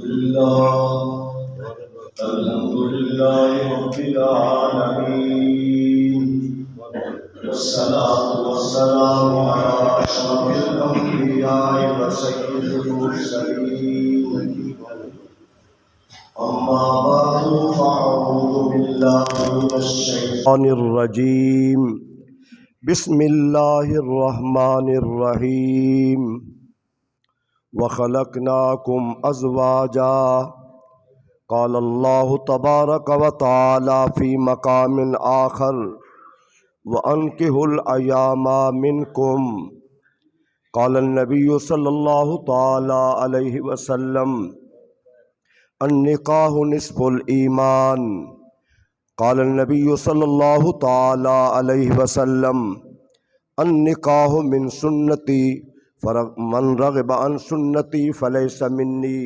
الحمد لله رب العالمين، والصلاة والسلام على أشرف الأنبياء وسيد المرسلين. أما بعد فأعوذ بالله من الشيطان الرجيم. بسم الله الرحمن الرحيم. وخلقناكم أزواجا. قال الله تبارك وتعالى في مقام آخر: وأنكحوا الأيام منكم. قال النبي صلى الله تعالى عليه وسلم: النکاح نصف الإيمان. قال النبي صلى الله تعالى عليه وسلم: النکاح من سنتي من رغب عن سنتي فليس مني.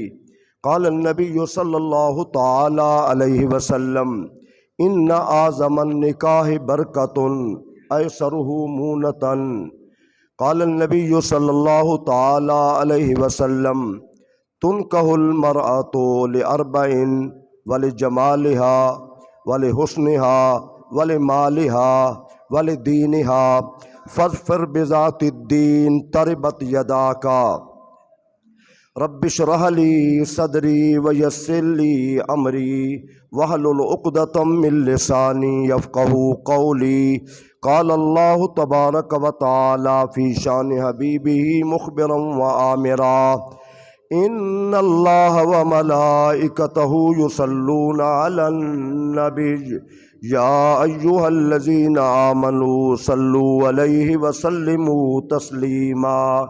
قال النبي صلى الله تعالى عليه وسلم: إن أعظم النکاح بركة أيسره مونة. قال النبي صلى الله تعالى عليه وسلم: تنكح المرأة لأربع: ولجمالها، ولحسنها، ولمالها، ولدينها. فاظفر بذات الدين تربت يداك. رب اشرح لي صدري ويسر لي أمري واحلل عقدة من لساني يفقهوا قولي. قال الله تبارك وتعالى في شان حبيبه مخبرا وآمرا: إن الله وملائكته يصلون على النبي يا أيها الذين آمنوا صلوا عليه وسلموا تسليما.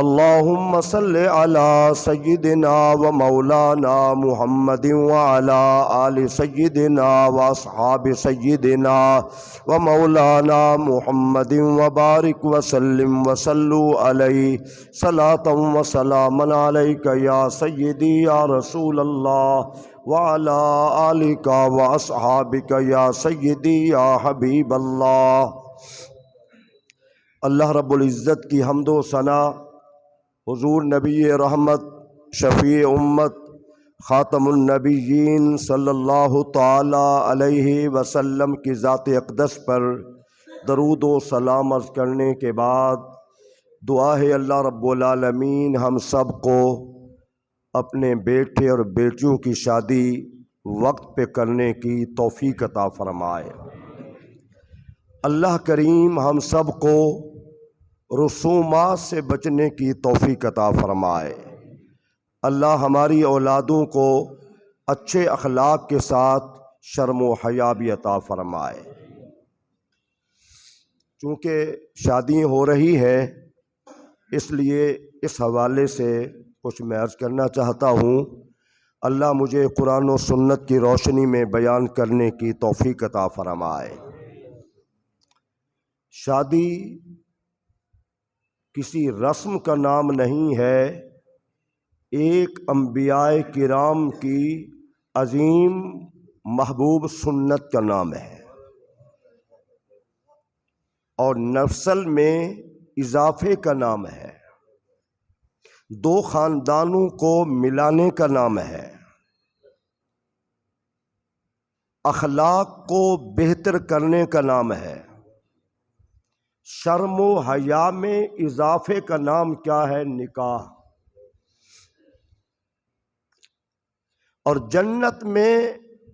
اللهم صل على سيدنا ومولانا محمد وعلى آل سيدنا وأصحاب سيدنا ومولانا محمد وبارك وسلم وصلوا عليه صلاة وسلاما عليك يا سيدي يا رسول الله وعلى آلك وأصحابك يا سيدي يا حبيب الله. اللہ رب العزت کی حمد و ثنا حضور نبی رحمت شفیع امت خاتم النبیین صلی اللہ تعالی علیہ وسلم کی ذات اقدس پر درود و سلام عرض کرنے کے بعد دعا ہے اللہ رب العالمین ہم سب کو اپنے بیٹے اور بیٹیوں کی شادی وقت پہ کرنے کی توفیق عطا فرمائے. اللہ کریم ہم سب کو رسومات سے بچنے کی توفیق عطا فرمائے. اللہ ہماری اولادوں کو اچھے اخلاق کے ساتھ شرم و حیا بھی عطا فرمائے. چونکہ شادیاں ہو رہی ہیں اس لیے اس حوالے سے کچھ میں عرض کرنا چاہتا ہوں. اللہ مجھے قرآن و سنت کی روشنی میں بیان کرنے کی توفیق عطا فرمائے. شادی کسی رسم کا نام نہیں ہے، ایک انبیاء کرام کی عظیم محبوب سنت کا نام ہے، اور نسل میں اضافے کا نام ہے، دو خاندانوں کو ملانے کا نام ہے، اخلاق کو بہتر کرنے کا نام ہے. شرم و حیا میں اضافے کا نام کیا ہے؟ نکاح. اور جنت میں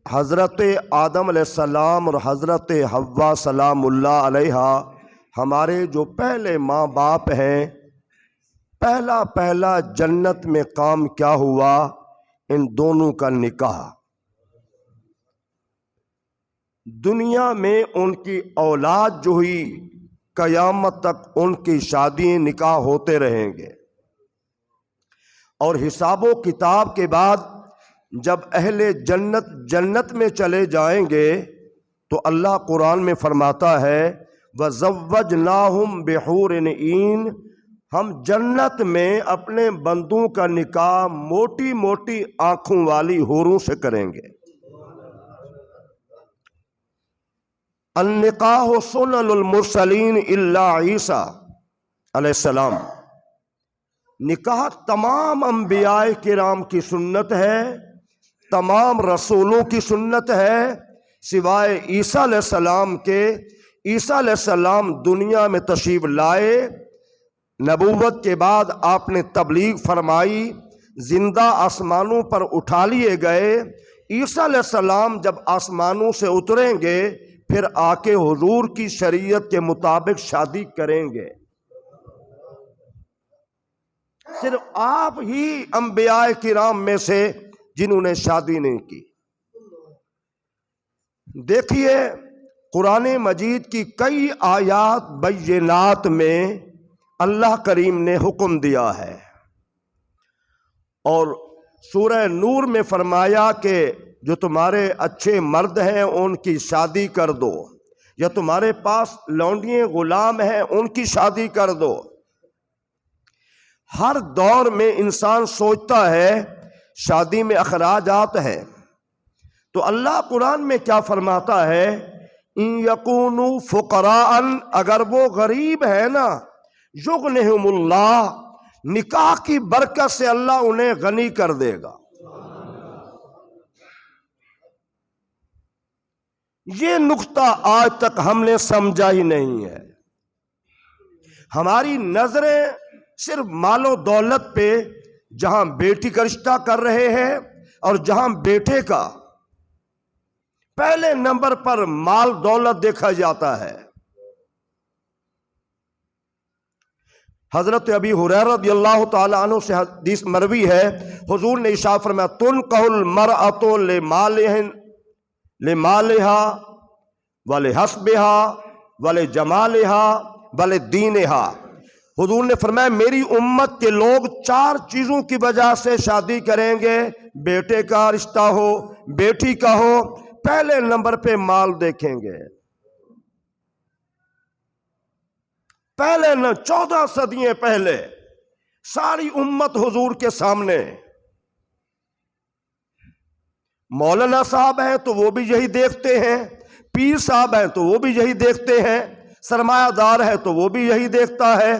حضرت آدم علیہ السلام اور حضرت حوا سلام اللہ علیہا ہمارے جو پہلے ماں باپ ہیں، پہلا جنت میں کام کیا ہوا؟ ان دونوں کا نکاح. دنیا میں ان کی اولاد جو ہوئی قیامت تک ان کی شادی نکاح ہوتے رہیں گے. اور حساب و کتاب کے بعد جب اہل جنت میں چلے جائیں گے تو اللہ قرآن میں فرماتا ہے وَزَوَّجْنَاهُمْ بِحُورٍ عِينٍ. ہم جنت میں اپنے بندوں کا نکاح موٹی موٹی آنکھوں والی حوروں سے کریں گے. النکاح سنن المرسلین الا عیسیٰ علیہ السلام. نکاح تمام انبیاء کرام کی سنت ہے، تمام رسولوں کی سنت ہے، سوائے عیسیٰ علیہ السلام کے۔ عیسیٰ علیہ السلام دنیا میں تشریف لائے، نبوت کے بعد آپ نے تبلیغ فرمائی، زندہ آسمانوں پر اٹھا لیے گئے۔ عیسیٰ علیہ السلام جب آسمانوں سے اتریں گے پھر آ کے حضور کی شریعت کے مطابق شادی کریں گے۔ صرف آپ ہی انبیاء کرام میں سے جنہوں نے شادی نہیں کی۔ دیکھیے قرآن مجید کی کئی آیات بینات میں اللہ کریم نے حکم دیا ہے، اور سورہ نور میں فرمایا کہ جو تمہارے اچھے مرد ہیں ان کی شادی کر دو، یا تمہارے پاس لونڈیے غلام ہیں ان کی شادی کر دو۔ ہر دور میں انسان سوچتا ہے شادی میں اخراجات ہیں، تو اللہ قرآن میں کیا فرماتا ہے؟ ان یکونوا فقراء، اگر وہ غریب ہے نا، یغنہم اللہ، نکاح کی برکت سے اللہ انہیں غنی کر دے گا۔ یہ نقطہ آج تک ہم نے سمجھا ہی نہیں ہے۔ ہماری نظریں صرف مال و دولت پہ، جہاں بیٹی کا رشتہ کر رہے ہیں اور جہاں بیٹے کا، پہلے نمبر پر مال دولت دیکھا جاتا ہے۔ حضرت ابی ہریرہ رضی اللہ تعالی عنہ سے حدیث مروی ہے، حضور نے ارشاد فرمایا تنکح المرأۃ لمالها ولحسبها ولجمالها ولدینها۔ حضور نے فرمایا میری امت کے لوگ 4 چیزوں کی وجہ سے شادی کریں گے، بیٹے کا رشتہ ہو، بیٹی کا ہو، پہلے نمبر پہ مال دیکھیں گے۔ پہلے 14 صدیاں پہلے ساری امت حضور کے سامنے، مولانا صاحب ہیں تو وہ بھی یہی دیکھتے ہیں، پیر صاحب ہیں تو وہ بھی یہی دیکھتے ہیں، سرمایہ دار ہے تو وہ بھی یہی دیکھتا ہے،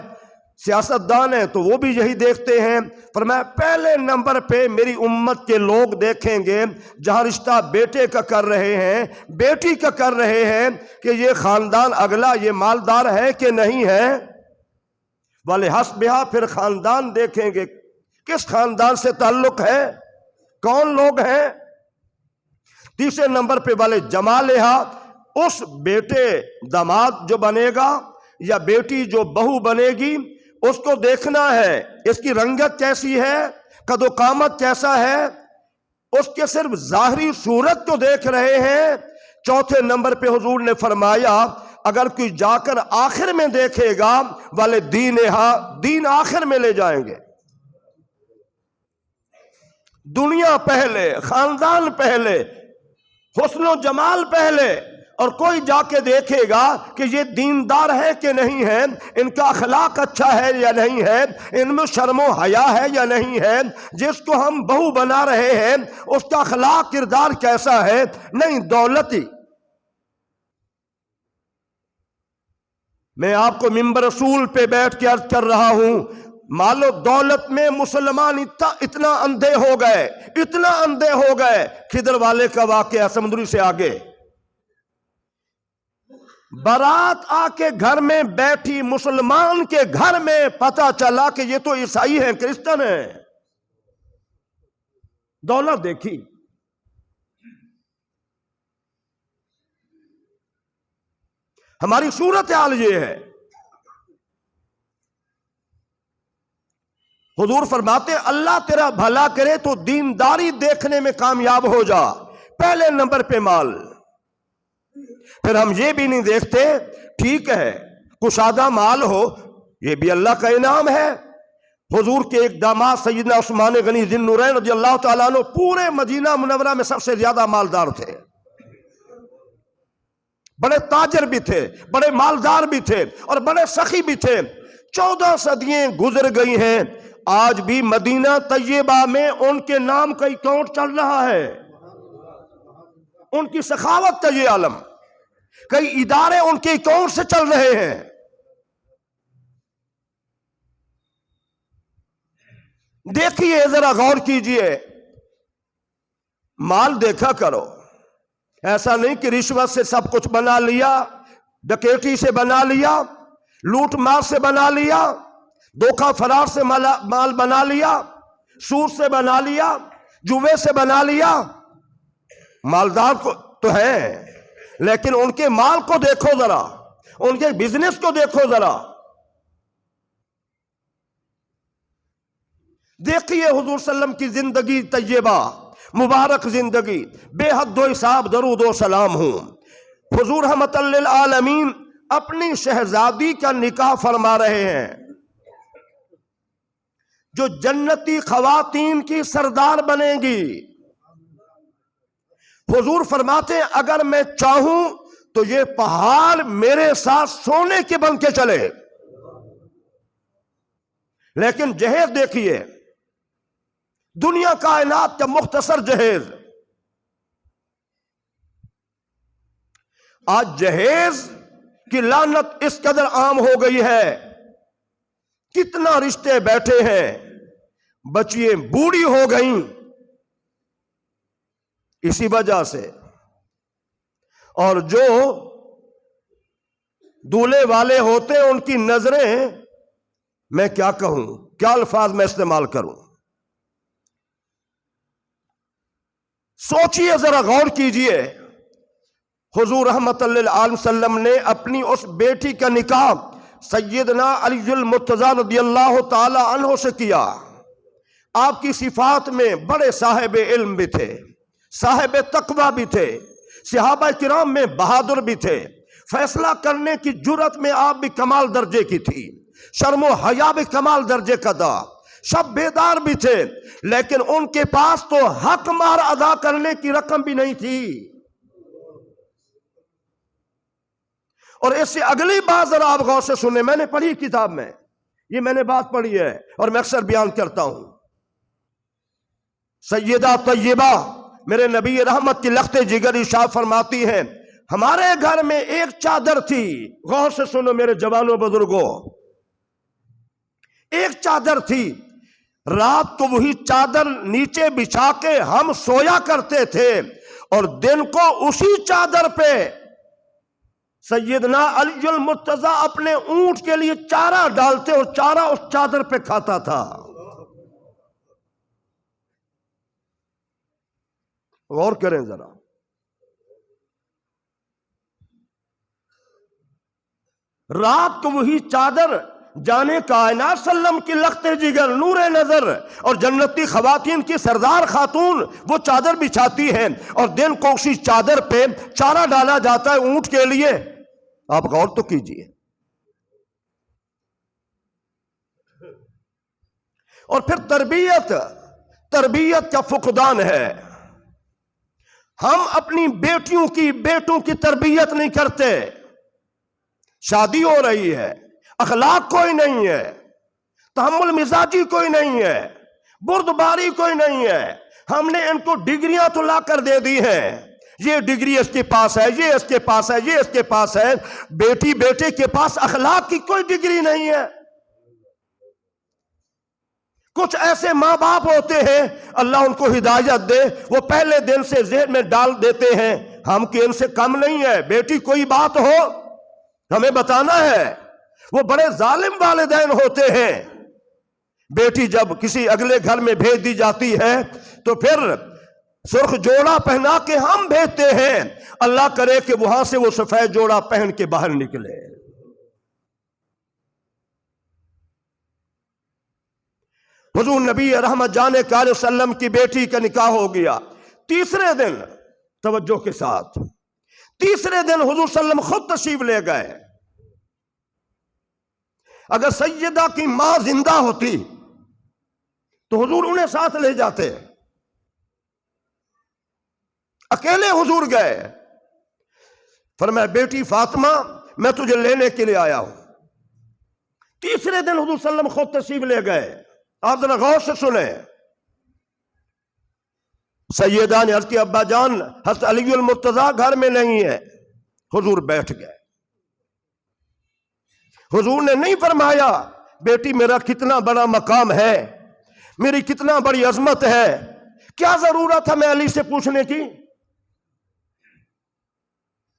سیاستدان ہیں تو وہ بھی یہی دیکھتے ہیں۔ فرمایا پہلے نمبر پہ میری امت کے لوگ دیکھیں گے جہاں رشتہ بیٹے کا کر رہے ہیں، بیٹی کا کر رہے ہیں، کہ یہ خاندان اگلا یہ مالدار ہے کہ نہیں ہے۔ وَلِحَسْبِهَا، پھر خاندان دیکھیں گے کس خاندان سے تعلق ہے، کون لوگ ہیں۔ تیسرے نمبر پہ وَلِجَمَالِهَا، اس بیٹے داماد جو بنے گا یا بیٹی جو بہو بنے گی اس کو دیکھنا ہے، اس کی رنگت کیسی ہے، قد و قامت کیسا ہے، اس کے صرف ظاہری صورت کو دیکھ رہے ہیں۔ چوتھے نمبر پہ حضور نے فرمایا اگر کوئی جا کر آخر میں دیکھے گا وَلِدِينِهَا، دین آخر میں لے جائیں گے۔ دنیا پہلے، خاندان پہلے، حسن و جمال پہلے، اور کوئی جا کے دیکھے گا کہ یہ دیندار ہے کہ نہیں ہے، ان کا اخلاق اچھا ہے یا نہیں ہے، ان میں شرم و حیا ہے یا نہیں ہے، جس کو ہم بہو بنا رہے ہیں اس کا اخلاق کردار کیسا ہے، نہیں دولتی۔ میں آپ کو منبر رسول پہ بیٹھ کے عرض کر رہا ہوں، مال و دولت میں مسلمان اتنا اندھے ہو گئے، اتنا اندھے ہو گئے، خضر والے کا واقعہ سمندری سے آگے، بارات آ کے گھر میں بیٹھی، مسلمان کے گھر میں پتہ چلا کہ یہ تو عیسائی ہیں، کرسچن ہیں۔ دولت دیکھی، ہماری صورتحال یہ ہے۔ حضور فرماتے اللہ تیرا بھلا کرے تو دینداری دیکھنے میں کامیاب ہو جا، پہلے نمبر پہ مال۔ پھر ہم یہ بھی نہیں دیکھتے، ٹھیک ہے کشادہ مال ہو، یہ بھی اللہ کا انعام ہے۔ حضور کے ایک داماد سیدنا عثمان غنی ذی النورین رضی اللہ تعالیٰ عنہ پورے مدینہ منورہ میں سب سے زیادہ مالدار تھے، بڑے تاجر بھی تھے، بڑے مالدار بھی تھے، اور بڑے سخی بھی تھے۔ 14 صدیاں گزر گئی ہیں، آج بھی مدینہ طیبہ میں ان کے نام کا اکاؤنٹ چل رہا ہے، ان کی سخاوت کا یہ عالم، کئی ادارے ان کے اکاؤنٹ سے چل رہے ہیں۔ دیکھیے ذرا غور کیجئے، مال دیکھا کرو، ایسا نہیں کہ رشوت سے سب کچھ بنا لیا، ڈکیٹی سے بنا لیا، لوٹ مار سے بنا لیا، دھوکہ فرار سے مال بنا لیا، سود سے بنا لیا، جوے سے بنا لیا۔ مالدار کو تو ہے، لیکن ان کے مال کو دیکھو ذرا، ان کے بزنس کو دیکھو ذرا۔ دیکھیے حضور صلی اللہ علیہ وسلم کی زندگی طیبہ، مبارک زندگی، بے حد و حساب درود و سلام ہوں۔ حضور رحمت للعالمین اپنی شہزادی کا نکاح فرما رہے ہیں، جو جنتی خواتین کی سردار بنے گی۔ حضور فرماتے ہیں اگر میں چاہوں تو یہ پہاڑ میرے ساتھ سونے کے بن کے چلے، لیکن جہیز دیکھیے، دنیا کائنات کا مختصر جہیز۔ آج جہیز کی لعنت اس قدر عام ہو گئی ہے، کتنا رشتے بیٹھے ہیں، بچیاں بوڑھی ہو گئیں اسی وجہ سے، اور جو دولہے والے ہوتے ہیں ان کی نظریں، میں کیا کہوں، کیا الفاظ میں استعمال کروں۔ سوچئے ذرا، غور کیجئے، حضور رحمت اللہ علیہ وسلم نے اپنی اس بیٹی کا نکاح سیدنا علی المرتضیٰ رضی اللہ تعالی عنہ سے کیا۔ آپ کی صفات میں بڑے صاحب علم بھی تھے، صاحب تقوی بھی تھے، صحابہ کرام میں بہادر بھی تھے، فیصلہ کرنے کی جرت میں آپ بھی کمال درجے کی تھی، شرم و حیا بھی کمال درجے کا تھا، شب بیدار بھی تھے، لیکن ان کے پاس تو حق مہر ادا کرنے کی رقم بھی نہیں تھی۔ اور اس سے اگلی بات ذرا آپ غور سے سنیں، میں نے پڑھی کتاب میں، یہ میں نے بات پڑھی ہے اور میں اکثر بیان کرتا ہوں۔ سیدہ طیبہ میرے نبی رحمت کی لخت جگر ارشاد فرماتی ہیں ہمارے گھر میں ایک چادر تھی، غور سے سنو میرے جوانوں بزرگوں، ایک چادر تھی، رات کو وہی چادر نیچے بچھا کے ہم سویا کرتے تھے، اور دن کو اسی چادر پہ سیدنا علی المرتضیٰ اپنے اونٹ کے لیے چارہ ڈالتے اور چارہ اس چادر پہ کھاتا تھا۔ غور کریں ذرا، رات کو وہی چادر جانے کائنات صلی اللہ علیہ وسلم کی لخت جگر، نور نظر اور جنتی خواتین کی سردار خاتون وہ چادر بچھاتی ہیں، اور دن کو اسی چادر پہ چارہ ڈالا جاتا ہے اونٹ کے لیے۔ آپ غور تو کیجئے۔ اور پھر تربیت کا فقدان ہے، ہم اپنی بیٹوں کی تربیت نہیں کرتے، شادی ہو رہی ہے، اخلاق کوئی نہیں ہے، تحمل مزاجی کوئی نہیں ہے، بردباری کوئی نہیں ہے، ہم نے ان کو ڈگریاں تو لا کر دے دی ہیں، یہ ڈگری اس کے پاس ہے، یہ اس کے پاس ہے، یہ اس کے پاس ہے، بیٹے کے پاس اخلاق کی کوئی ڈگری نہیں ہے۔ کچھ ایسے ماں باپ ہوتے ہیں، اللہ ان کو ہدایت دے، وہ پہلے دن سے ذہن میں ڈال دیتے ہیں ہم کہ ان سے کم نہیں ہے، بیٹی کوئی بات ہو ہمیں بتانا ہے۔ وہ بڑے ظالم والدین ہوتے ہیں، بیٹی جب کسی اگلے گھر میں بھیج دی جاتی ہے تو پھر سرخ جوڑا پہنا کے ہم بھیجتے ہیں، اللہ کرے کہ وہاں سے وہ سفید جوڑا پہن کے باہر نکلے۔ حضور نبی رحمت جانے کہ علیہ وسلم کی بیٹی کا نکاح ہو گیا، تیسرے دن، توجہ کے ساتھ، تیسرے دن حضور صلی اللہ علیہ وسلم خود تشریف لے گئے۔ اگر سیدہ کی ماں زندہ ہوتی تو حضور انہیں ساتھ لے جاتے، اکیلے حضور گئے، فرمایا بیٹی فاطمہ میں تجھے لینے کے لیے آیا ہوں۔ تیسرے دن حضور صلی اللہ علیہ وسلم خود تشریف لے گئے۔ آپ ذرا غور سے سنیں، سیدہ نے عرض کی ابا جان حضرت علی المرتضیٰ گھر میں نہیں ہے۔ حضور بیٹھ گئے، حضور نے نہیں فرمایا بیٹی میرا کتنا بڑا مقام ہے، میری کتنا بڑی عظمت ہے، کیا ضرورت ہے میں علی سے پوچھنے کی؟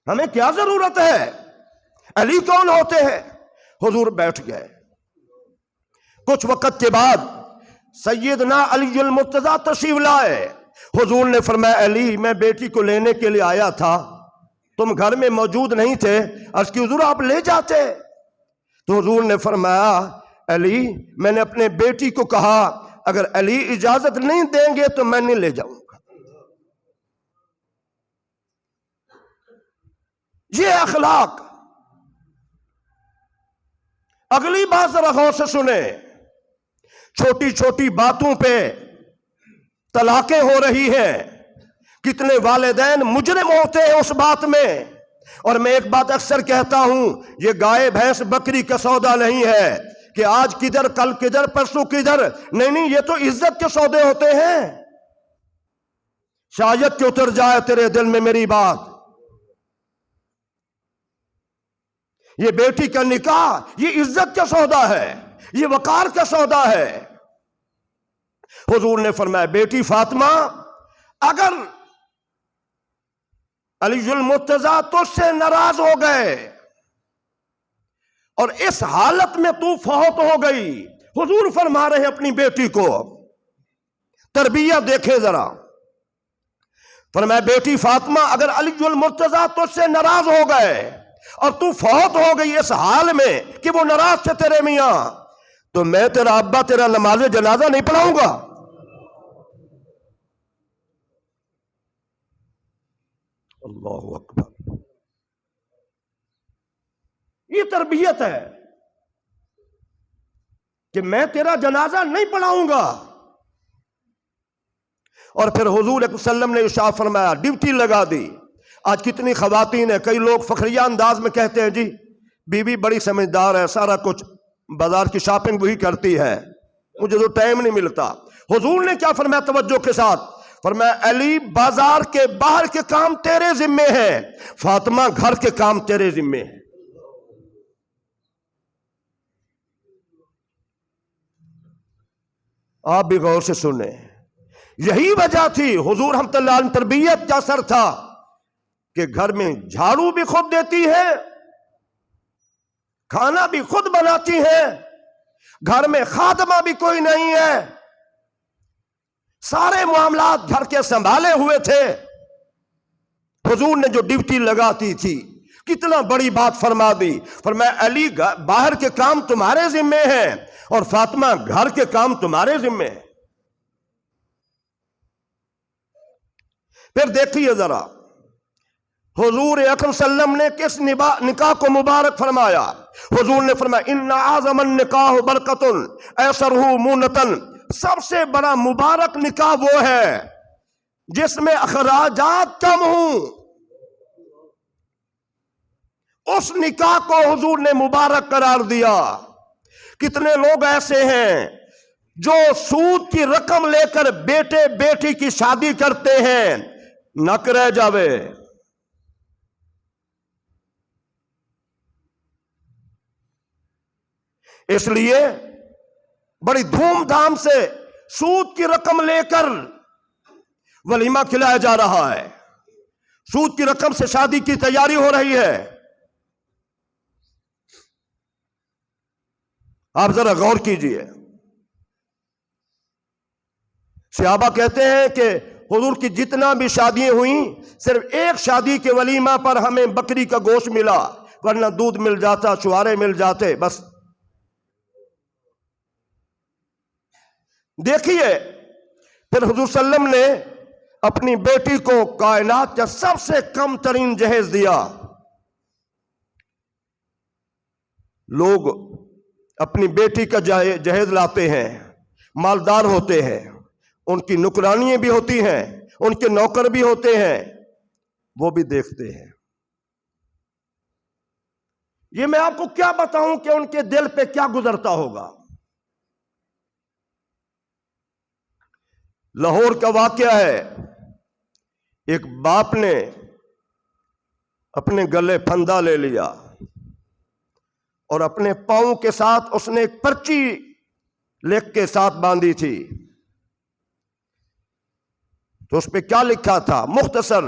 ہمیں کیا ضرورت ہے؟ علی کون ہوتے ہیں؟ حضور بیٹھ گئے۔ کچھ وقت کے بعد سیدنا علی المرتضیٰ تشریف لائے۔ حضور نے فرمایا علی میں بیٹی کو لینے کے لیے آیا تھا، تم گھر میں موجود نہیں تھے، عرض کی حضور آپ لے جاتے۔ تو حضور نے فرمایا علی میں نے اپنے بیٹی کو کہا اگر علی اجازت نہیں دیں گے تو میں نہیں لے جاؤں گا۔ یہ اخلاق۔ اگلی بات ذرا غور سے سنیں، چھوٹی چھوٹی باتوں پہ طلاقیں ہو رہی ہیں، کتنے والدین مجرم ہوتے ہیں اس بات میں۔ اور میں ایک بات اکثر کہتا ہوں، یہ گائے بھینس بکری کا سودا نہیں ہے کہ آج کدھر کل کدھر پرسوں کدھر، نہیں، یہ تو عزت کے سودے ہوتے ہیں۔ شاید کہ اتر جائے تیرے دل میں میری بات، یہ بیٹی کا نکاح یہ عزت کا سودا ہے، یہ وقار کا سودا ہے۔ حضور نے فرمایا بیٹی فاطمہ اگر علی المرتضیٰ تجھ سے ناراض ہو گئے اور اس حالت میں تو فوت ہو گئی، حضور فرما رہے ہیں اپنی بیٹی کو تربیت دیکھے ذرا، فرمایا بیٹی فاطمہ اگر علی المرتضیٰ تجھ سے ناراض ہو گئے اور تو فوت ہو گئی اس حال میں کہ وہ ناراض تھے تیرے میاں، تو میں تیرا ابا تیرا نماز جنازہ نہیں پڑھاؤں گا۔ اللہ اکبر، یہ تربیت ہے کہ میں تیرا جنازہ نہیں پڑھاؤں گا۔ اور پھر حضور صلی اللہ علیہ وسلم نے ارشاد فرمایا ڈیوٹی لگا دی۔ آج کتنی خواتین ہیں، کئی لوگ فخریہ انداز میں کہتے ہیں جی بیوی بڑی سمجھدار ہے، سارا کچھ بازار کی شاپنگ وہی کرتی ہے، مجھے تو ٹائم نہیں ملتا۔ حضور نے کیا فرمایا توجہ کے ساتھ؟ فرمایا علی بازار کے باہر کے کام تیرے ذمے ہیں، فاطمہ گھر کے کام تیرے ذمے ہیں۔ آپ بھی غور سے سنیں، یہی وجہ تھی حضور رحمۃ اللہ علیہ تربیت کا اثر تھا کہ گھر میں جھاڑو بھی خود دیتی ہے، کھانا بھی خود بناتی ہے، گھر میں خادمہ بھی کوئی نہیں ہے، سارے معاملات گھر کے سنبھالے ہوئے تھے۔ حضور نے جو ڈیوٹی لگاتی تھی کتنا بڑی بات فرما دی، فرمایا علی باہر کے کام تمہارے ذمے ہیں اور فاطمہ گھر کے کام تمہارے ذمے ہیں۔ پھر دیکھیے ذرا حضور اکرم صلی اللہ علیہ وسلم نے کس نکاح کو مبارک فرمایا؟ حضور نے فرمایا ان اعظم النکاح برکۃ ایسرہ مونۃ، سب سے بڑا مبارک نکاح وہ ہے جس میں اخراجات کم ہوں۔ اس نکاح کو حضور نے مبارک قرار دیا۔ کتنے لوگ ایسے ہیں جو سود کی رقم لے کر بیٹے بیٹی کی شادی کرتے ہیں، نک رہ جاوے۔ اس لیے بڑی دھوم دھام سے سود کی رقم لے کر ولیمہ کھلایا جا رہا ہے، سود کی رقم سے شادی کی تیاری ہو رہی ہے۔ آپ ذرا غور کیجئے، صحابہ کہتے ہیں کہ حضور کی جتنا بھی شادیاں ہوئیں صرف ایک شادی کے ولیمہ پر ہمیں بکری کا گوشت ملا، ورنہ دودھ مل جاتا، چھوارے مل جاتے، بس۔ دیکھیے پھر حضور صلی اللہ علیہ وسلم نے اپنی بیٹی کو کائنات کا سب سے کم ترین جہیز دیا۔ لوگ اپنی بیٹی کا جہیز لاتے ہیں، مالدار ہوتے ہیں، ان کی نوکرانیاں بھی ہوتی ہیں، ان کے نوکر بھی ہوتے ہیں، وہ بھی دیکھتے ہیں۔ یہ میں آپ کو کیا بتاؤں کہ ان کے دل پہ کیا گزرتا ہوگا۔ لاہور کا واقعہ ہے، ایک باپ نے اپنے گلے پھندا لے لیا اور اپنے پاؤں کے ساتھ اس نے ایک پرچی لکھ کے ساتھ باندھی تھی، تو اس پہ کیا لکھا تھا؟ مختصر: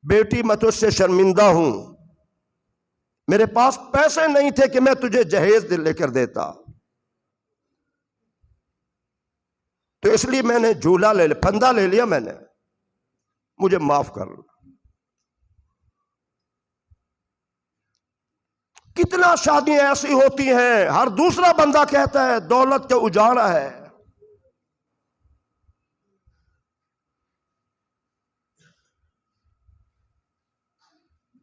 بیٹی میں تجھ سے شرمندہ ہوں، میرے پاس پیسے نہیں تھے کہ میں تجھے جہیز لے کر دیتا، تو اس لیے میں نے جھولا لے لیا، پھندا لے لیا میں نے، مجھے معاف کر۔ کتنا شادیاں ایسی ہوتی ہیں، ہر دوسرا بندہ کہتا ہے دولت کا اجاڑا ہے۔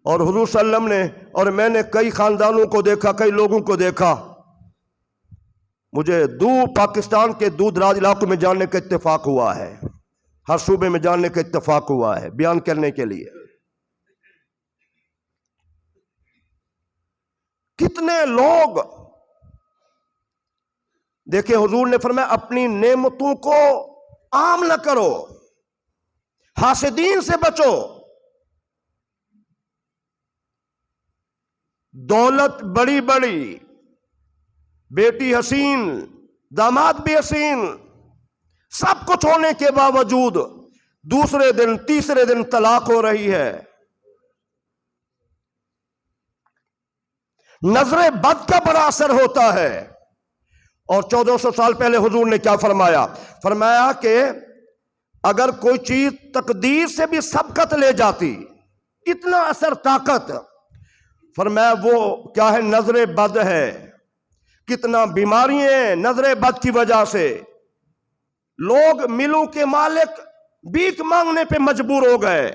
اور حضور صلی اللہ علیہ وسلم نے اور میں نے کئی خاندانوں کو دیکھا، کئی لوگوں کو دیکھا، مجھے دور پاکستان کے دور دراز علاقوں میں جاننے کا اتفاق ہوا ہے، ہر صوبے میں جاننے کا اتفاق ہوا ہے بیان کرنے کے لیے۔ کتنے لوگ دیکھیں، حضور نے فرمایا اپنی نعمتوں کو عام نہ کرو، حاسدین سے بچو۔ دولت بڑی بڑی، بیٹی حسین، داماد بھی حسین، سب کچھ ہونے کے باوجود دوسرے دن تیسرے دن طلاق ہو رہی ہے۔ نظر بد کا بڑا اثر ہوتا ہے۔ اور 1400 سال پہلے حضور نے کیا فرمایا؟ فرمایا کہ اگر کوئی چیز تقدیر سے بھی سبقت لے جاتی، اتنا اثر طاقت، فرمایا وہ کیا ہے؟ نظر بد ہے۔ کتنا بیماریاں نظر بد کی وجہ سے، لوگ ملوں کے مالک بھیک مانگنے پہ مجبور ہو گئے،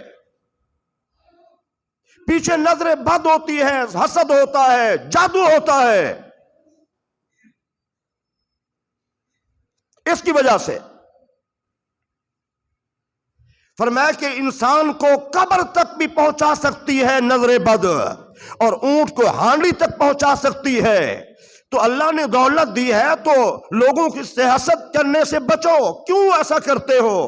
پیچھے نظر بد ہوتی ہے، حسد ہوتا ہے، جادو ہوتا ہے، اس کی وجہ سے۔ فرمایا کہ انسان کو قبر تک بھی پہنچا سکتی ہے نظر بد، اور اونٹ کو ہانڈی تک پہنچا سکتی ہے۔ تو اللہ نے دولت دی ہے تو لوگوں کی حسد کرنے سے بچو، کیوں ایسا کرتے ہو؟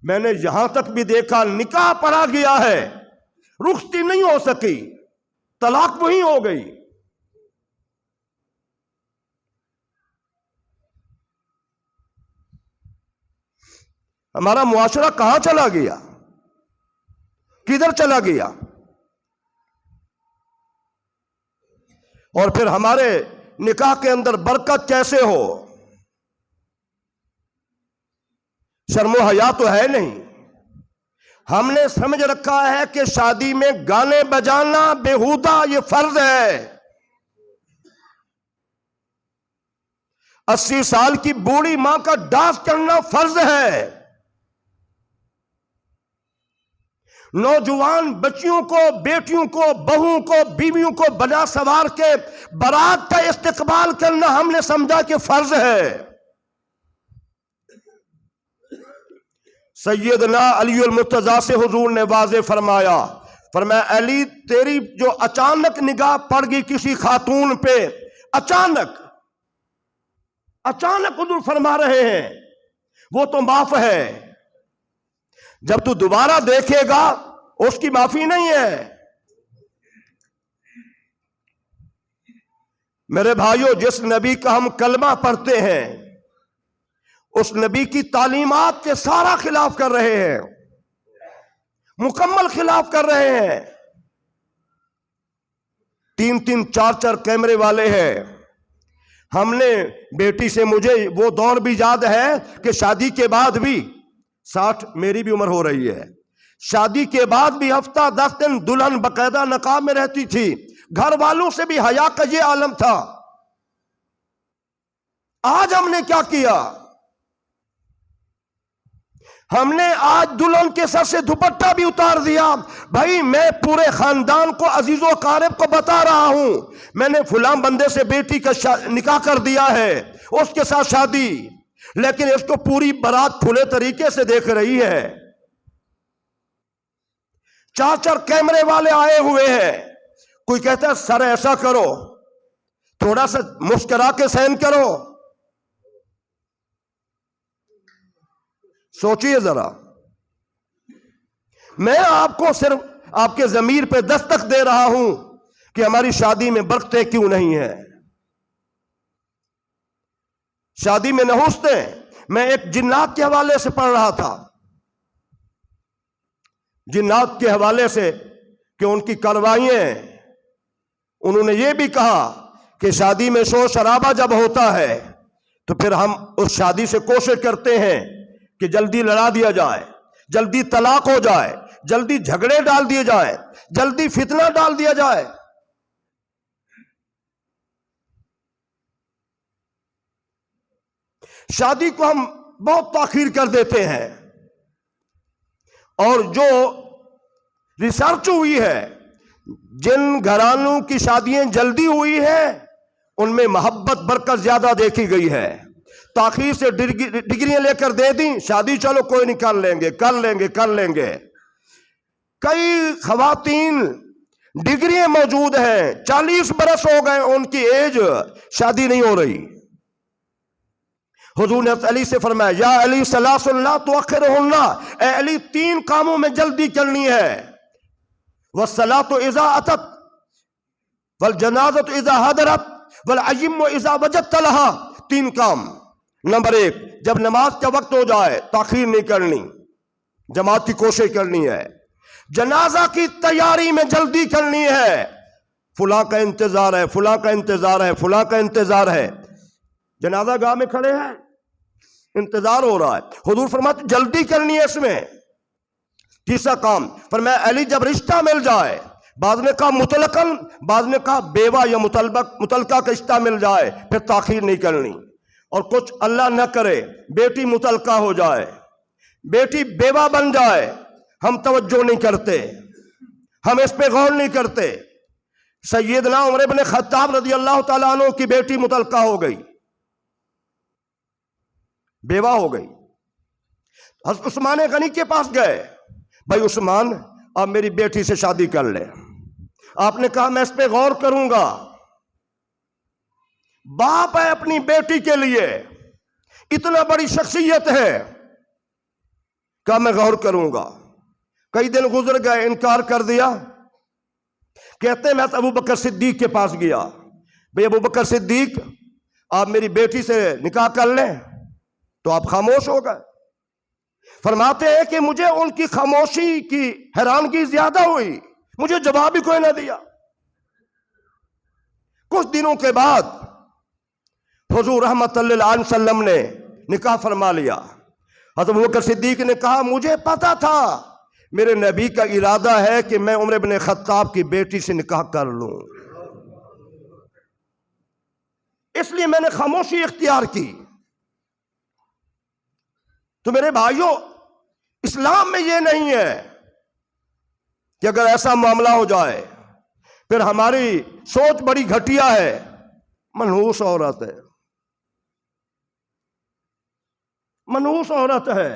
میں نے یہاں تک بھی دیکھا نکاح پڑھا گیا ہے، رخصتی نہیں ہو سکی، طلاق وہی ہو گئی۔ ہمارا معاشرہ کہاں چلا گیا؟ کدھر چلا گیا؟ اور پھر ہمارے نکاح کے اندر برکت کیسے ہو؟ شرم و حیا تو ہے نہیں۔ ہم نے سمجھ رکھا ہے کہ شادی میں گانے بجانا بیہودہ، یہ فرض ہے۔ 80 سال کی بوڑھی ماں کا ڈانس کرنا فرض ہے۔ نوجوان بچیوں کو، بیٹیوں کو، بہووں کو، بیویوں کو بنا سوار کے بارات کا استقبال کرنا ہم نے سمجھا کہ فرض ہے۔ سیدنا علی المرتضیٰ سے حضور نے واضح فرمایا، فرمایا علی تیری جو اچانک نگاہ پڑ گئی کسی خاتون پہ، اچانک حضور فرما رہے ہیں وہ تو معاف ہے، جب تو دوبارہ دیکھے گا اس کی معافی نہیں ہے۔ میرے بھائیو، جس نبی کا ہم کلمہ پڑھتے ہیں اس نبی کی تعلیمات کے سارا خلاف کر رہے ہیں، مکمل خلاف کر رہے ہیں۔ 3 4 کیمرے والے ہیں۔ ہم نے بیٹی سے، مجھے وہ دور بھی یاد ہے کہ شادی کے بعد بھی 60 میری بھی عمر ہو رہی ہے، شادی کے بعد بھی ہفتہ 10 دن دلہن باقاعدہ نقاب میں رہتی تھی، گھر والوں سے بھی حیا کا یہ عالم تھا۔ آج ہم نے کیا کیا؟ ہم نے آج دلہن کے سر سے دوپٹہ بھی اتار دیا۔ بھائی میں پورے خاندان کو، عزیز و اقارب کو بتا رہا ہوں میں نے فلاں بندے سے بیٹی کا نکاح کر دیا ہے، اس کے ساتھ شادی، لیکن اس کو پوری بارات کھلے طریقے سے دیکھ رہی ہے۔ 4 کیمرے والے آئے ہوئے ہیں، کوئی کہتا ہے سر ایسا کرو، تھوڑا سا مسکرا کے سین کرو۔ سوچئے ذرا، میں آپ کو صرف آپ کے ضمیر پہ دستک دے رہا ہوں کہ ہماری شادی میں برکتیں کیوں نہیں ہیں۔ شادی میں نحوستیں، میں ایک جنات کے حوالے سے پڑھ رہا تھا، جنات کے حوالے سے کہ ان کی کاروائیاں، انہوں نے یہ بھی کہا کہ شادی میں شور شرابہ جب ہوتا ہے تو پھر ہم اس شادی سے کوشش کرتے ہیں کہ جلدی لڑا دیا جائے، جلدی طلاق ہو جائے، جلدی جھگڑے ڈال دیے جائے، جلدی فتنہ ڈال دیا جائے۔ شادی کو ہم بہت تاخیر کر دیتے ہیں، اور جو ریسرچ ہوئی ہے، جن گھرانوں کی شادیاں جلدی ہوئی ہیں ان میں محبت برکت زیادہ دیکھی گئی ہے۔ تاخیر سے ڈگریاں لے کر دے دیں، شادی چلو کوئی نہیں، کر لیں گے۔ کئی خواتین ڈگریاں موجود ہیں، 40 برس ہو گئے ان کی ایج، شادی نہیں ہو رہی۔ حضور نے علی سے فرمایا، یا علی ثلاث لا تؤخرہن، اے علی 3 کاموں میں جلدی کرنی ہے، والصلاۃ اذا اتت، والجنازۃ اذا حضرت، والعیم اذا وجدت لها۔ 3 کام۔ نمبر 1، جب نماز کا وقت ہو جائے تاخیر نہیں کرنی، جماعت کی کوشش کرنی ہے۔ جنازہ کی تیاری میں جلدی کرنی ہے، فلاں کا انتظار ہے، فلاں کا انتظار ہے، فلاں کا انتظار ہے، جنازہ گاہ میں کھڑے ہیں، انتظار ہو رہا ہے۔ حضور فرماتے جلدی کرنی ہے اس میں۔ تیسرا کام فرمایا، علی جب رشتہ مل جائے، بعض نے کہا مطلقاً، بعض نے کہا بیوہ یا متعلقہ کا رشتہ مل جائے پھر تاخیر نہیں کرنی۔ اور کچھ اللہ نہ کرے بیٹی متعلقہ ہو جائے، بیٹی بیوہ بن جائے، ہم توجہ نہیں کرتے، ہم اس پہ غور نہیں کرتے۔ سیدنا عمر بن خطاب رضی اللہ تعالیٰ عنہ کی بیٹی متعلقہ ہو گئی، بیوہ ہو گئی۔ حضرت عثمان غنی کے پاس گئے، بھائی عثمان آپ میری بیٹی سے شادی کر لیں۔ آپ نے کہا میں اس پہ غور کروں گا۔ باپ ہے اپنی بیٹی کے لیے، اتنا بڑی شخصیت ہے، کہا میں غور کروں گا۔ کئی دن گزر گئے، انکار کر دیا۔ کہتے ہیں میں ابو بکر صدیق کے پاس گیا، بھئی ابو بکر صدیق آپ میری بیٹی سے نکاح کر لیں، تو آپ خاموش ہو گئے۔ فرماتے ہیں کہ مجھے ان کی خاموشی کی حیرانگی زیادہ ہوئی، مجھے جواب ہی کوئی نہ دیا۔ کچھ دنوں کے بعد حضور رحمت اللہ علیہ وسلم نے نکاح فرما لیا۔ حضرت ابوبکر صدیق نے کہا مجھے پتا تھا میرے نبی کا ارادہ ہے کہ میں عمر بن خطاب کی بیٹی سے نکاح کر لوں، اس لیے میں نے خاموشی اختیار کی۔ تو میرے بھائیوں، اسلام میں یہ نہیں ہے کہ اگر ایسا معاملہ ہو جائے پھر ہماری سوچ بڑی گھٹیا ہے، منحوس عورت ہے، منحوس عورت ہے،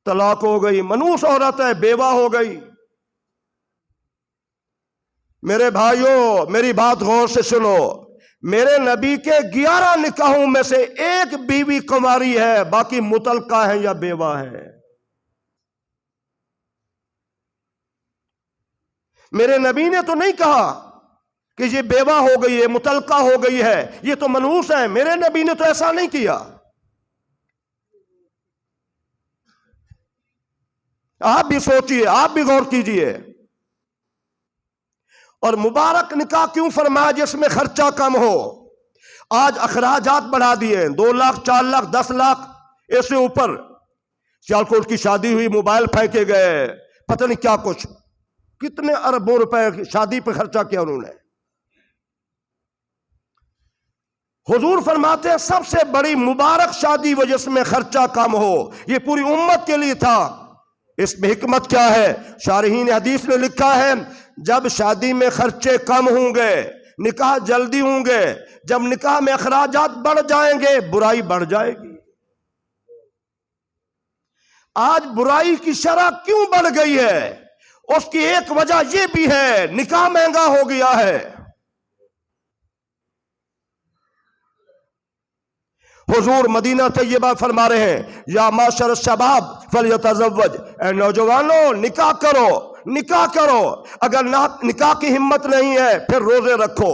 طلاق ہو گئی، منحوس عورت ہے، بیوہ ہو گئی۔ میرے بھائیوں میری بات غور سے سنو، میرے نبی کے 11 نکاحوں میں سے 1 بیوی کنواری ہے، باقی مطلقہ ہیں یا بیوہ ہے۔ میرے نبی نے تو نہیں کہا کہ یہ بیوہ ہو گئی ہے، مطلقہ ہو گئی ہے، یہ تو منحوس ہے، میرے نبی نے تو ایسا نہیں کیا۔ آپ بھی سوچئے، آپ بھی غور کیجئے۔ اور مبارک نکاح کیوں فرمایا جس میں خرچہ کم ہو؟ آج اخراجات بڑھا دیے، 2 لاکھ 4 لاکھ 10 لاکھ ایسے اوپر۔ سیالکوٹ کی شادی ہوئی، موبائل پھینکے گئے، پتہ نہیں کیا کچھ، کتنے اربوں روپے شادی پہ خرچہ کیا انہوں نے۔ حضور فرماتے ہیں سب سے بڑی مبارک شادی وہ جس میں خرچہ کم ہو، یہ پوری امت کے لیے تھا۔ اس میں حکمت کیا ہے؟ شارحین حدیث نے لکھا ہے جب شادی میں خرچے کم ہوں گے نکاح جلدی ہوں گے، جب نکاح میں اخراجات بڑھ جائیں گے برائی بڑھ جائے گی۔ آج برائی کی شرح کیوں بڑھ گئی ہے؟ اس کی ایک وجہ یہ بھی ہے نکاح مہنگا ہو گیا ہے۔ حضور مدینہ طیبہ فرما رہے ہیں یا معاشر الشباب فلیتزوج، اے نوجوانوں نکاح کرو، نکاح کرو، اگر نکاح کی ہمت نہیں ہے پھر روزے رکھو۔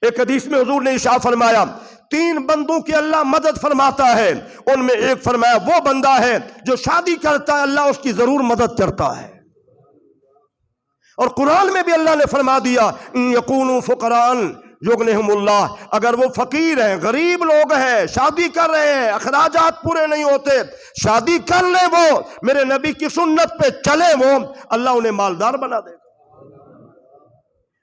ایک حدیث میں حضور نے ارشاد فرمایا 3 بندوں کی اللہ مدد فرماتا ہے، ان میں ایک فرمایا وہ بندہ ہے جو شادی کرتا ہے، اللہ اس کی ضرور مدد کرتا ہے۔ اور قرآن میں بھی اللہ نے فرما دیا ان یکونوا فقراء یغنہم اللہ، اگر وہ فقیر ہیں، غریب لوگ ہیں، شادی کر رہے ہیں، اخراجات پورے نہیں ہوتے، شادی کر لیں، وہ میرے نبی کی سنت پہ چلے، وہ اللہ انہیں مالدار بنا دے گا۔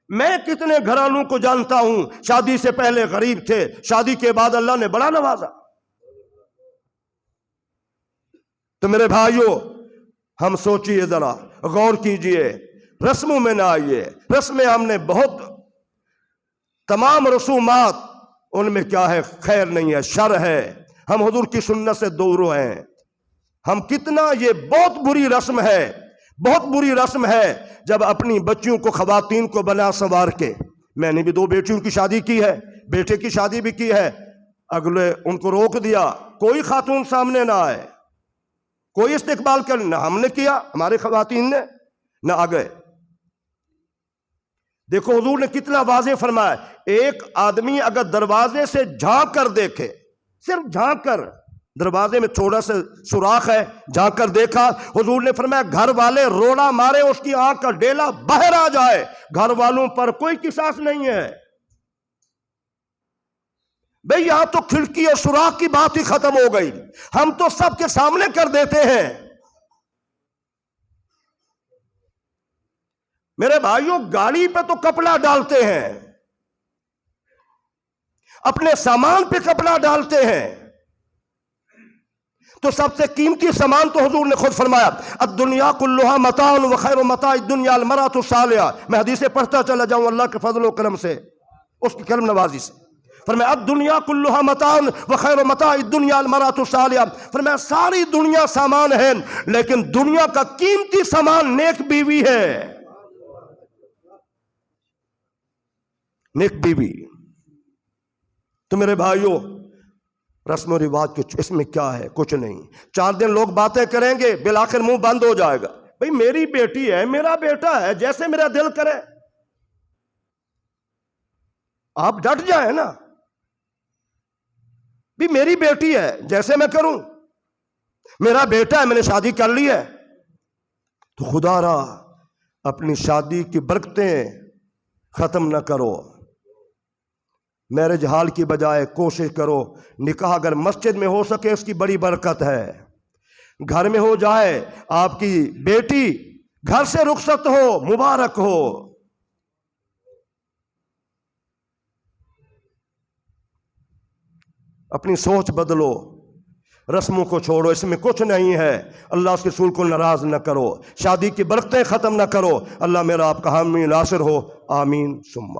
میں کتنے گھرانوں کو جانتا ہوں شادی سے پہلے غریب تھے، شادی کے بعد اللہ نے بڑا نوازا۔ تو میرے بھائیوں، ہم سوچئے ذرا، غور کیجئے، رسموں میں نہ آئیے۔ رسمیں ہم نے بہت، تمام رسومات ان میں کیا ہے؟ خیر نہیں ہے، شر ہے۔ ہم حضور کی سنت سے دور ہیں۔ ہم کتنا، یہ بہت بری رسم ہے، بہت بری رسم ہے جب اپنی بچیوں کو، خواتین کو بنا سنوار کے، میں نے بھی 2 بیٹیوں کی شادی کی ہے، بیٹے کی شادی بھی کی ہے، اگلے ان کو روک دیا، کوئی خاتون سامنے نہ آئے، کوئی استقبال کر، نہ ہم نے کیا، ہمارے خواتین نے نہ آگئے۔ دیکھو حضور نے کتنا واضح فرمایا، ایک آدمی اگر دروازے سے جھانک کر دیکھے، صرف جھانک کر، دروازے میں تھوڑا سا سوراخ ہے، جھانک کر دیکھا، حضور نے فرمایا گھر والے روڑا مارے، اس کی آنکھ کا ڈیلا باہر آ جائے، گھر والوں پر کوئی قصاص نہیں ہے۔ بھئی یہاں تو کھڑکی اور سوراخ کی بات ہی ختم ہو گئی، ہم تو سب کے سامنے کر دیتے ہیں۔ میرے بھائیوں، گاڑی پہ تو کپڑا ڈالتے ہیں، اپنے سامان پہ کپڑا ڈالتے ہیں، تو سب سے قیمتی سامان تو حضور نے خود فرمایا الدنیا کلھا متاع وخیر متاع الدنیا المرأۃ الصالحہ۔ میں حدیثیں پڑھتا چلا جاؤں اللہ کے فضل و کرم سے، اس کی کرم نوازی سے۔ فرمایا الدنیا کلھا متاع وخیر متاع الدنیا المرأۃ الصالحہ، فرمایا ساری دنیا سامان ہے، لیکن دنیا کا قیمتی سامان نیک بیوی ہے، نیک بیوی۔ تو میرے بھائیوں، رسم و رواج کچھ اس میں کیا ہے؟ کچھ نہیں۔ 4 دن لوگ باتیں کریں گے، بالآخر منہ بند ہو جائے گا۔ بھئی میری بیٹی ہے، میرا بیٹا ہے، جیسے میرا دل کرے۔ آپ ڈٹ جائیں نا، بھی میری بیٹی ہے، جیسے میں کروں، میرا بیٹا ہے، میں نے شادی کر لی ہے، تو خدا را اپنی شادی کی برکتیں ختم نہ کرو۔ میرج ہال کی بجائے کوشش کرو، نکاح اگر مسجد میں ہو سکے اس کی بڑی برکت ہے، گھر میں ہو جائے، آپ کی بیٹی گھر سے رخصت ہو، مبارک ہو۔ اپنی سوچ بدلو، رسموں کو چھوڑو، اس میں کچھ نہیں ہے۔ اللہ اس کے رسول کو ناراض نہ کرو، شادی کی برکتیں ختم نہ کرو۔ اللہ میرا آپ کا حامی ناصر ہو، آمین ثم